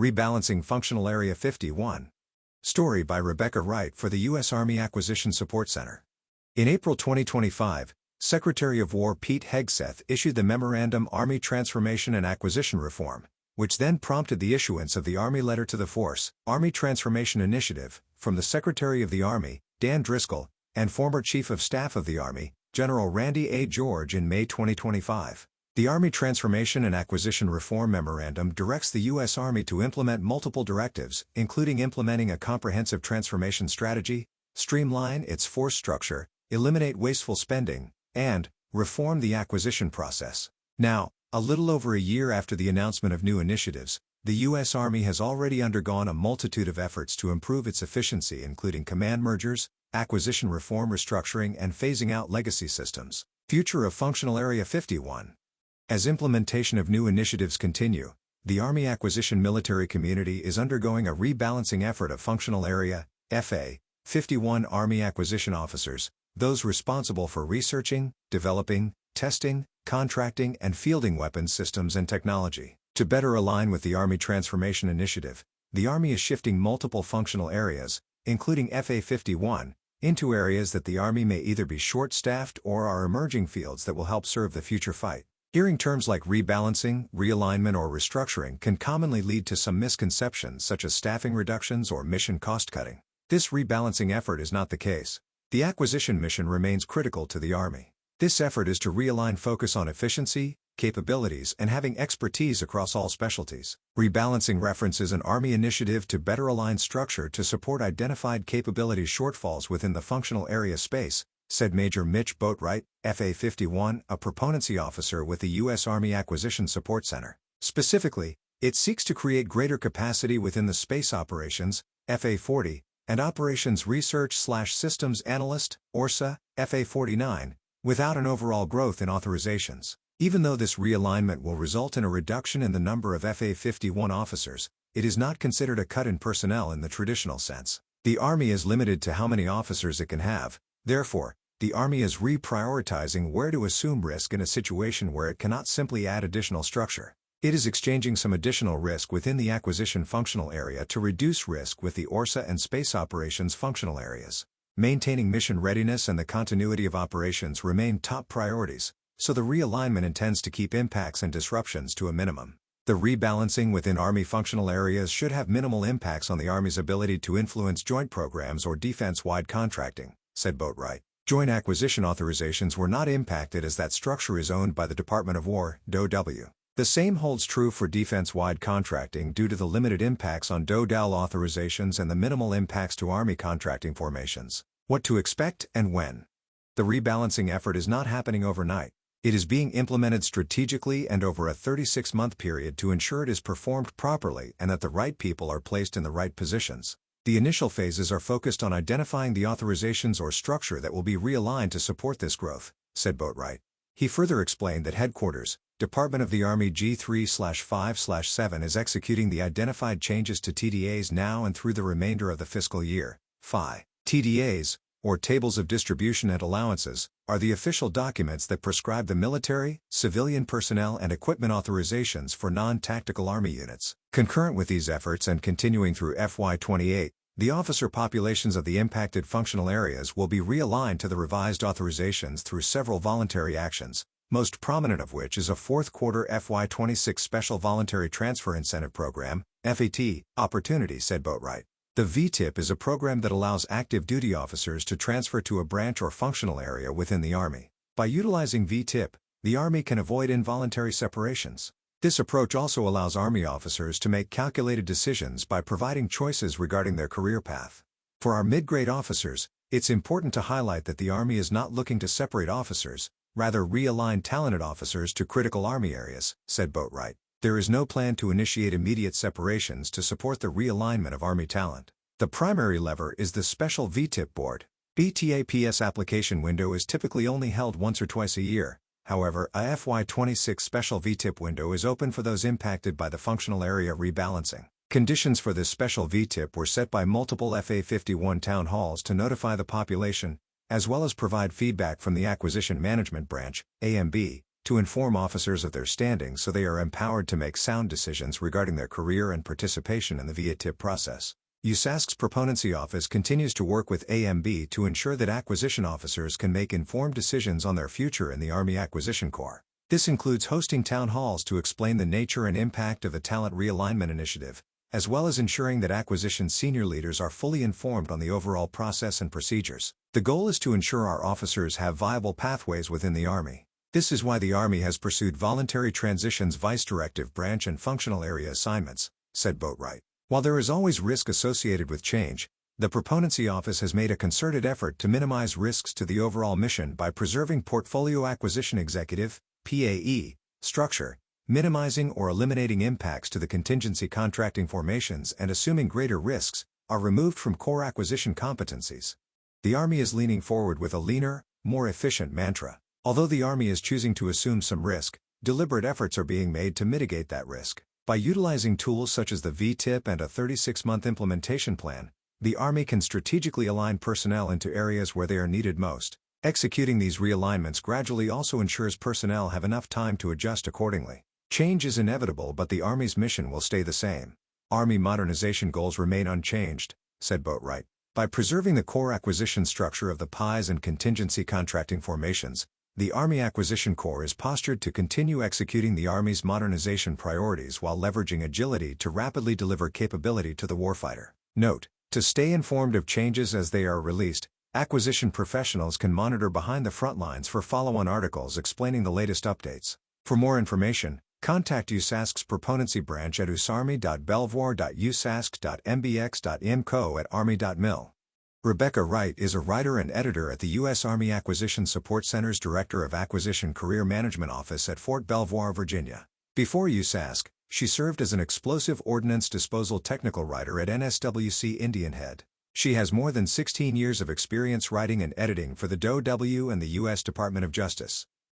Rebalancing Functional Area 51. Story by Rebecca Wright for the U.S. Army Acquisition Support Center. In April 2025, Secretary of War Pete Hegseth issued the Memorandum Army Transformation and Acquisition Reform, which then prompted the issuance of the Army Letter to the Force, Army Transformation Initiative, from the Secretary of the Army, Dan Driscoll, and former Chief of Staff of the Army, General Randy A. George in May 2025. The Army Transformation and Acquisition Reform Memorandum directs the U.S. Army to implement multiple directives, including implementing a comprehensive transformation strategy, streamline its force structure, eliminate wasteful spending, and reform the acquisition process. Now, a little over a year after the announcement of new initiatives, the U.S. Army has already undergone a multitude of efforts to improve its efficiency, including command mergers, acquisition reform, restructuring, and phasing out legacy systems. Future of Functional Area 51. As implementation of new initiatives continue, the Army acquisition military community is undergoing a rebalancing effort of Functional Area FA 51 Army acquisition officers, those responsible for researching, developing, testing, contracting, and fielding weapons systems and technology. To better align with the Army Transformation Initiative, the Army is shifting multiple functional areas, including FA 51, into areas that the Army may either be short-staffed or are emerging fields that will help serve the future fight. Hearing terms like rebalancing, realignment, or restructuring can commonly lead to some misconceptions such as staffing reductions or mission cost-cutting. This rebalancing effort is not the case. The acquisition mission remains critical to the Army. This effort is to realign focus on efficiency, capabilities, and having expertise across all specialties. Rebalancing references an Army initiative to better align structure to support identified capability shortfalls within the functional area space, said Major Mitch Boatwright, FA 51, a proponency officer with the U.S. Army Acquisition Support Center. Specifically, it seeks to create greater capacity within the Space Operations, FA 40, and Operations Research/Systems Analyst, ORSA, FA 49, without an overall growth in authorizations. Even though this realignment will result in a reduction in the number of FA 51 officers, it is not considered a cut in personnel in the traditional sense. The Army is limited to how many officers it can have. Therefore, the Army is reprioritizing where to assume risk in a situation where it cannot simply add additional structure. It is exchanging some additional risk within the acquisition functional area to reduce risk with the ORSA and space operations functional areas. Maintaining mission readiness and the continuity of operations remain top priorities, so the realignment intends to keep impacts and disruptions to a minimum. The rebalancing within Army functional areas should have minimal impacts on the Army's ability to influence joint programs or defense-wide contracting, said Boatwright. Joint acquisition authorizations were not impacted as that structure is owned by the Department of War, DoW. The same holds true for defense-wide contracting due to the limited impacts on DoW authorizations and the minimal impacts to Army contracting formations. What to expect and when? The rebalancing effort is not happening overnight. It is being implemented strategically and over a 36-month period to ensure it is performed properly and that the right people are placed in the right positions. The initial phases are focused on identifying the authorizations or structure that will be realigned to support this growth, said Boatwright. He further explained that Headquarters, Department of the Army G3/5/7 is executing the identified changes to TDAs now and through the remainder of the fiscal year. TDAs, or Tables of Distribution and Allowances, are the official documents that prescribe the military, civilian personnel and equipment authorizations for non-tactical Army units. Concurrent with these efforts and continuing through FY28, the officer populations of the impacted functional areas will be realigned to the revised authorizations through several voluntary actions, most prominent of which is a fourth quarter FY26 Special Voluntary Transfer Incentive Program, FAT, opportunity, said Boatwright. The VTIP is a program that allows active duty officers to transfer to a branch or functional area within the Army. By utilizing VTIP, the Army can avoid involuntary separations. This approach also allows Army officers to make calculated decisions by providing choices regarding their career path. For our mid-grade officers, it's important to highlight that the Army is not looking to separate officers, rather realign talented officers to critical Army areas, said Boatwright. There is no plan to initiate immediate separations to support the realignment of Army talent. The primary lever is the Special VTIP Board. BTAPS application window is typically only held once or twice a year. However, a FY26 Special VTIP window is open for those impacted by the functional area rebalancing. Conditions for this Special VTIP were set by multiple FA 51 town halls to notify the population, as well as provide feedback from the Acquisition Management Branch, AMB, to inform officers of their standing so they are empowered to make sound decisions regarding their career and participation in the VIA-TIP process. USASC's Proponency Office continues to work with AMB to ensure that acquisition officers can make informed decisions on their future in the Army Acquisition Corps. This includes hosting town halls to explain the nature and impact of the Talent Realignment Initiative, as well as ensuring that acquisition senior leaders are fully informed on the overall process and procedures. The goal is to ensure our officers have viable pathways within the Army. This is why the Army has pursued voluntary transitions, vice directive branch and functional area assignments, said Boatwright. While there is always risk associated with change, the Proponency Office has made a concerted effort to minimize risks to the overall mission by preserving Portfolio Acquisition Executive (PAE) structure, minimizing or eliminating impacts to the contingency contracting formations, and assuming greater risks are removed from core acquisition competencies. The Army is leaning forward with a leaner, more efficient mantra. Although the Army is choosing to assume some risk, deliberate efforts are being made to mitigate that risk. By utilizing tools such as the VTIP and a 36-month implementation plan, the Army can strategically align personnel into areas where they are needed most. Executing these realignments gradually also ensures personnel have enough time to adjust accordingly. Change is inevitable, but the Army's mission will stay the same. Army modernization goals remain unchanged, said Boatwright. By preserving the core acquisition structure of the PIEs and contingency contracting formations, the Army Acquisition Corps is postured to continue executing the Army's modernization priorities while leveraging agility to rapidly deliver capability to the warfighter. Note: to stay informed of changes as they are released, acquisition professionals can monitor Behind the Frontlines for follow-on articles explaining the latest updates. For more information, contact USASC's Proponency Branch at usarmy.belvoir.usasc.mbx.imco@army.mil. Rebecca Wright is a writer and editor at the U.S. Army Acquisition Support Center's Director of Acquisition Career Management Office at Fort Belvoir, Virginia. Before USASC, she served as an explosive ordnance disposal technical writer at NSWC Indian Head. She has more than 16 years of experience writing and editing for the DOW and the U.S. Department of Justice.